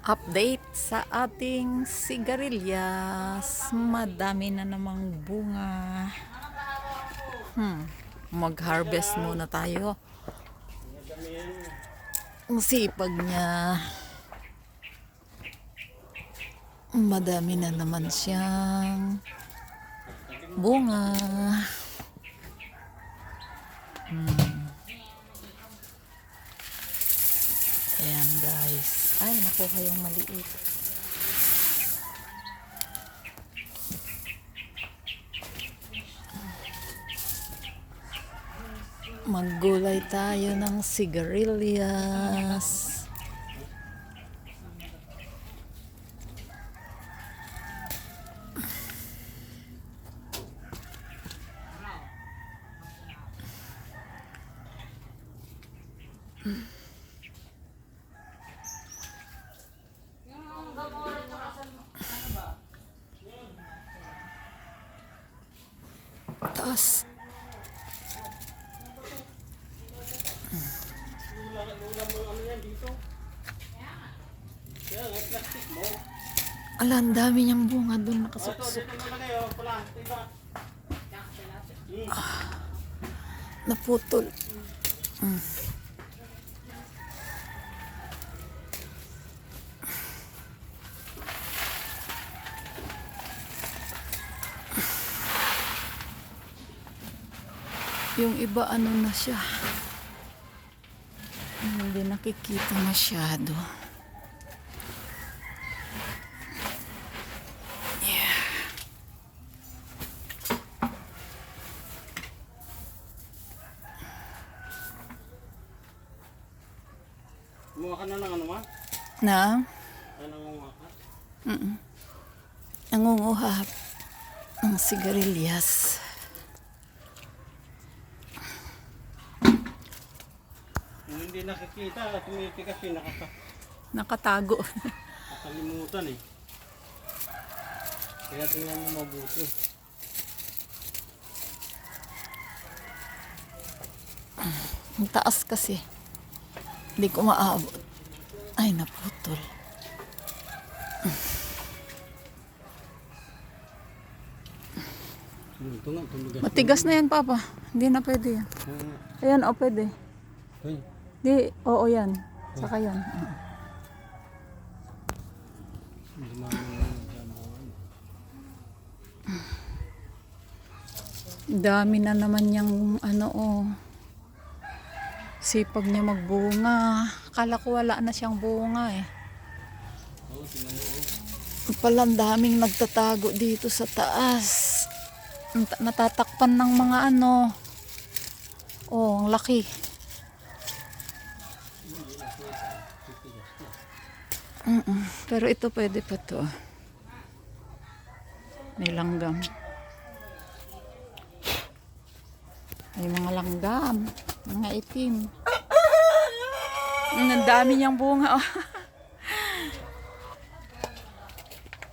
Update sa ating sigarilyas. Madami na namang bunga. Mag-harvest muna tayo. Ang sipag niya. Madami na naman siyang bunga. Ayan guys. Ay, nakuha yung maliit. Maggulay tayo ng sigarilyas. Taas. Ala, ang dami niyang bunga doon nakasuksok. Naputol. Yung iba ano na siya. Hindi nakikita masyado. Yeah. Kumuha ka na ng ano ma? Na? Ay, nangunguha ka? Nangunguha ng sigarilyas. Kung hindi nakikita, tumiti kasi Nakatago. nakalimutan eh. Kaya tingnan mo mabuti. Ang taas kasi. Hindi ko maabot. Ay, naputol. Ito nga, tumigas. Matigas na yan, Papa. Hindi na pwede yan. Ayan, o pwede. Ay, Di, oo yan. Saka yan. Dami na naman yung ano sipag niya magbunga. Akala ko wala na siyang bunga eh. Palang daming nagtatago dito sa taas. Natatakpan ng mga ano. Oh, ang laki. Pero ito pwede pa to. May langgam. May mga langgam. Mga itim. Ang dami niyang bunga.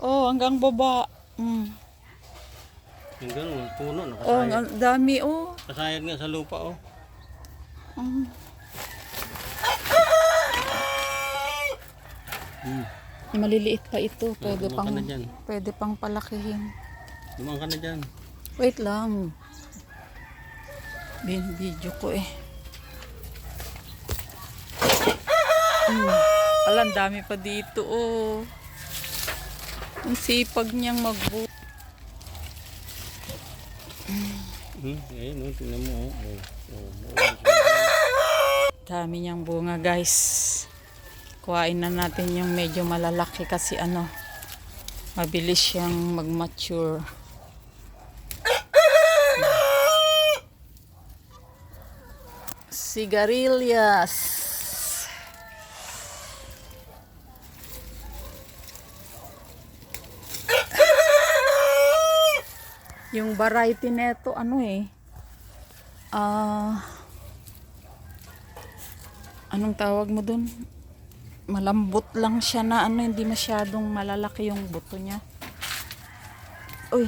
Oh, hanggang baba. yung gano'n, puno, Oh, nakasayad. ang dami oh. Kasayad nga sa lupa oh. Maliliit pa ito. Pwede Dumaan pang ka na dyan. pwede pang palakihin. Dumaan ka na dyan. Wait lang. Video ko eh. Alam, dami pa dito oh. Ang sipag niyang magbu. Ayun, tingnan mo oh. Dami niyang bunga guys. Kuhain na natin yung medyo malalaki kasi ano, mabilis siyang mag-mature. Sigarilyas. Yung variety neto ano eh. Anong tawag mo dun? Malambot lang siya na ano, hindi masyadong malalaki yung buto niya. Uy.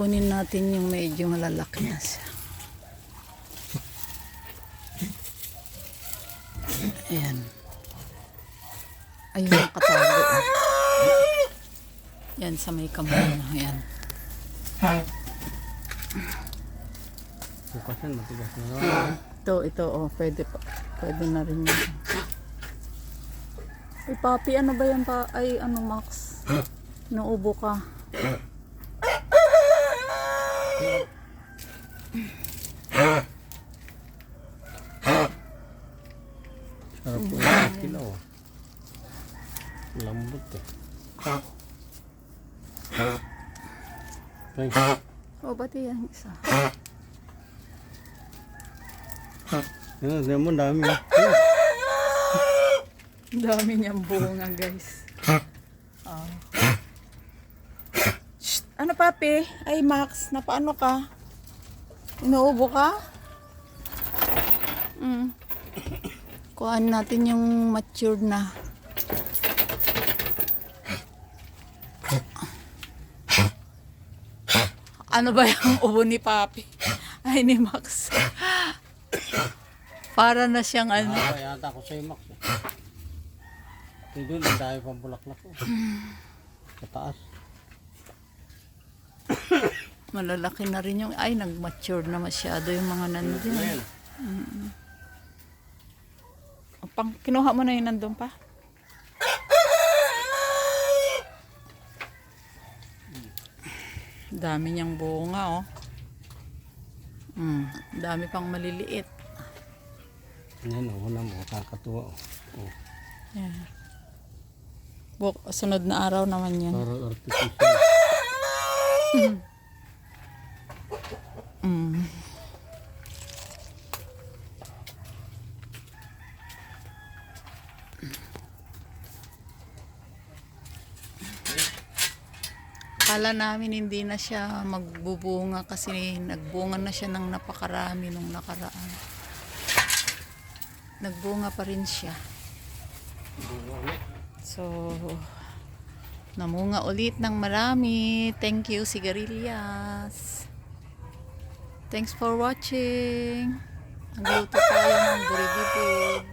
kunin natin yung medyo malalaki na siya. Ayan. Ayun ang katago. Yan sa may kamay na. Ayan. Bukas yan, matigas na naman. Ito, oh, pwede pa. Pwede na rin yun. Ay, papi, ano ba yan pa? Ay, ano, Max? Naubo ka. Sarap po yung kilaw. Lambot eh. Ay, O, ba't yan isa? yan mo, dami. Ang dami niyang bunga, guys. Oh. Shh, ano, papi? Ay, Max, napaano ka? Inuubo ka? Kuhaan natin yung matured na. Ano ba yung ubo ni papi? Ay, ni Max. Para na siyang ano. Kaya yata ako sa'yo, Max. Ito doon, ang dami pang bulaklak ko. Sa taas. Malalaki na rin yung, ay, nag-mature na masyado yung mga nandun. Ayan. Kinuha mo na yun nandun pa? Dami niyang bunga, oh. Dami pang maliliit. Yan, una mo, kakatuwa. Oh. Yeah. Sunod na araw naman yun. Para artificial. Akala namin hindi na siya magbubunga kasi nagbunga na siya ng napakarami nung nakaraan. Nagbunga pa rin siya. So, namunga ulit ng marami. Thank you, Sigarilyas. Thanks for watching. Nagluto tayo ng burigi food.